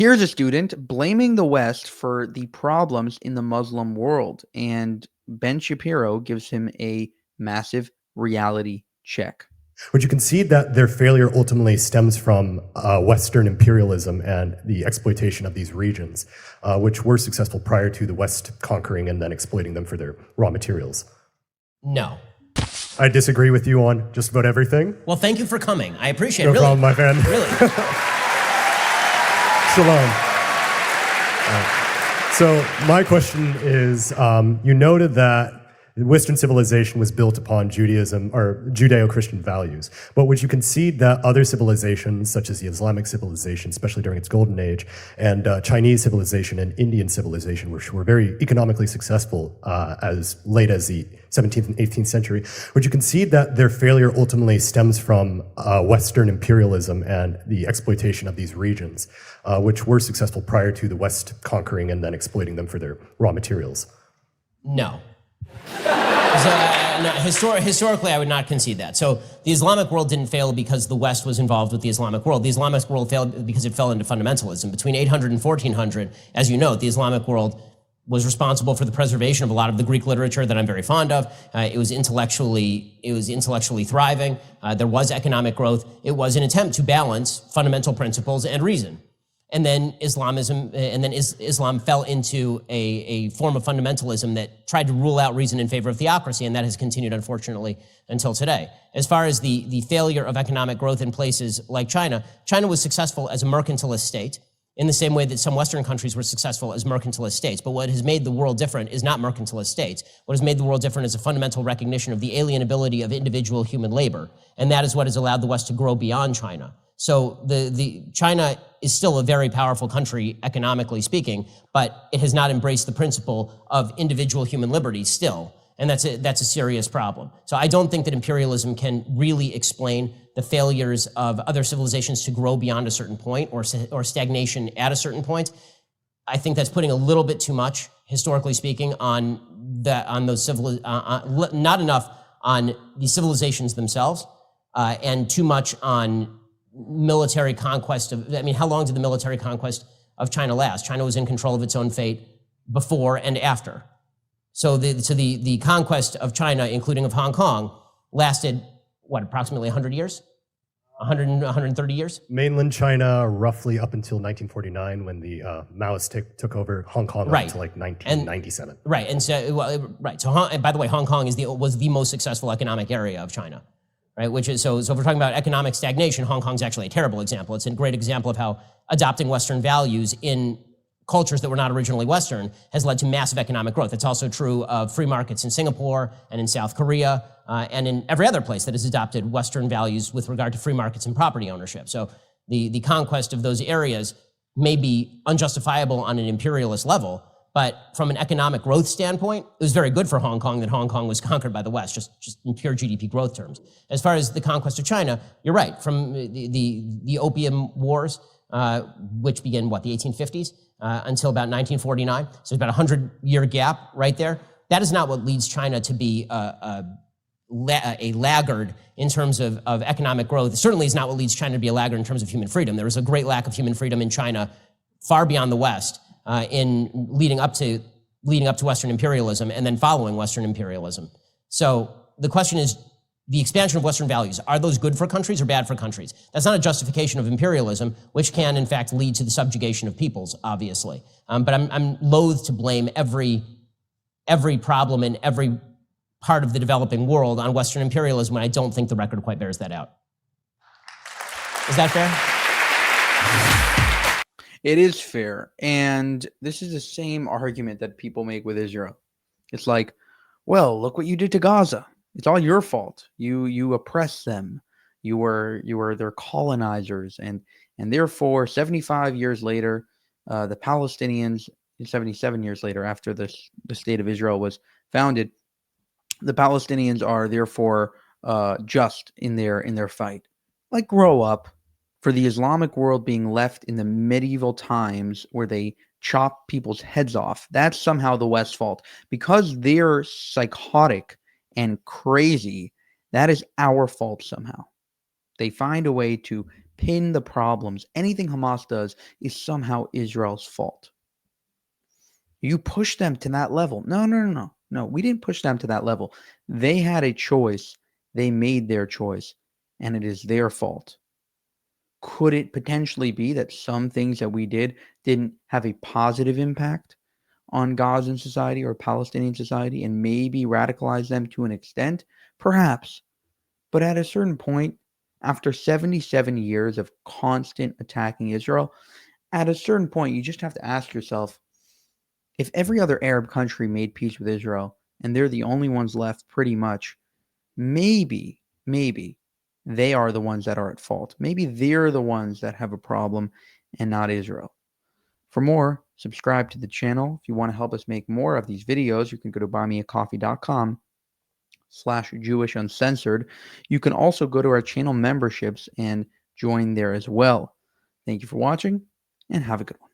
Here's a student blaming the West for the problems in the Muslim world, and Ben Shapiro gives him a massive reality check. Would you concede that their failure ultimately stems from Western imperialism and the exploitation of these regions, which were successful prior to the West conquering and then exploiting them for their raw materials? No. I disagree with you on just about everything. Well, thank you for coming. I appreciate it. No Really. problem, my friend. Really. Shalom. So my question is, you noted that Western civilization was built upon Judaism or Judeo-Christian values, but would you concede that other civilizations, such as the Islamic civilization, especially during its golden age, and Chinese civilization and Indian civilization, which were very economically successful as late as the 17th and 18th century, would you concede that their failure ultimately stems from Western imperialism and the exploitation of these regions, which were successful prior to the West conquering and then exploiting them for their raw materials? No. Historically, I would not concede that. So the Islamic world didn't fail because the West was involved with the Islamic world. The Islamic world failed because it fell into fundamentalism. Between 800 and 1400, as you know, the Islamic world was responsible for the preservation of a lot of the Greek literature that I'm very fond of. It was intellectually thriving. There was economic growth. It was an attempt to balance fundamental principles and reason. And then Islam fell into a form of fundamentalism that tried to rule out reason in favor of theocracy, and that has continued, unfortunately, until today. As far as the failure of economic growth in places like China, China was successful as a mercantilist state in the same way that some Western countries were successful as mercantilist states. But what has made the world different is not mercantilist states. What has made the world different is a fundamental recognition of the alienability of individual human labor, and that is what has allowed the West to grow beyond China. So China is still a very powerful country, economically speaking, but it has not embraced the principle of individual human liberty still, and that's a serious problem. So I don't think that imperialism can really explain the failures of other civilizations to grow beyond a certain point or stagnation at a certain point. I think that's putting a little bit too much, historically speaking, not enough on the civilizations themselves, and too much on military conquest how long did the military conquest of China last? China was in control of its own fate before and after. So the conquest of China, including of Hong Kong, lasted, approximately 100 years? 130 years? Mainland China, roughly up until 1949, when the Maoists took over Hong Kong, right, up to 1997. And so and by the way, Hong Kong was the most successful economic area of China. Right, which is so if we're talking about economic stagnation, Hong Kong's actually a terrible example. It's a great example of how adopting Western values in cultures that were not originally Western has led to massive economic growth. It's also true of free markets in Singapore and in South Korea and in every other place that has adopted Western values with regard to free markets and property ownership. So the conquest of those areas may be unjustifiable on an imperialist level, but from an economic growth standpoint, it was very good for Hong Kong that Hong Kong was conquered by the West, just in pure GDP growth terms. As far as the conquest of China, you're right. From the Opium Wars, which began, the 1850s, until about 1949. So it's about a 100-year gap right there. That is not what leads China to be a laggard in terms of economic growth. It certainly is not what leads China to be a laggard in terms of human freedom. There was a great lack of human freedom in China far beyond the West, in leading up to Western imperialism and then following Western imperialism. So the question is, the expansion of Western values, are those good for countries or bad for countries? That's not a justification of imperialism, which can in fact lead to the subjugation of peoples, obviously. But I'm loath to blame every problem in every part of the developing world on Western imperialism when I don't think the record quite bears that out. Is that fair? It is fair, and this is the same argument that people make with Israel. It's like, well, look what you did to Gaza. It's all your fault. You oppressed them. You were their colonizers, and therefore, 75 years later, the Palestinians, 77 years later, after the state of Israel was founded, the Palestinians are therefore just in their fight. Like, grow up. For the Islamic world being left in the medieval times where they chop people's heads off, that's somehow the West's fault. Because they're psychotic and crazy, that is our fault somehow. They find a way to pin the problems. Anything Hamas does is somehow Israel's fault. You push them to that level. No, we didn't push them to that level. They had a choice. They made their choice, and it is their fault. Could it potentially be that some things that we did didn't have a positive impact on Gazan society or Palestinian society and maybe radicalize them to an extent? Perhaps. But at a certain point, after 77 years of constant attacking Israel, at a certain point, you just have to ask yourself, if every other Arab country made peace with Israel and they're the only ones left pretty much, maybe they are the ones that are at fault. Maybe they're the ones that have a problem and not Israel. For more, subscribe to the channel. If you want to help us make more of these videos, you can go to buymeacoffee.com/JewishUncensored. You can also go to our channel memberships and join there as well. Thank you for watching, and have a good one.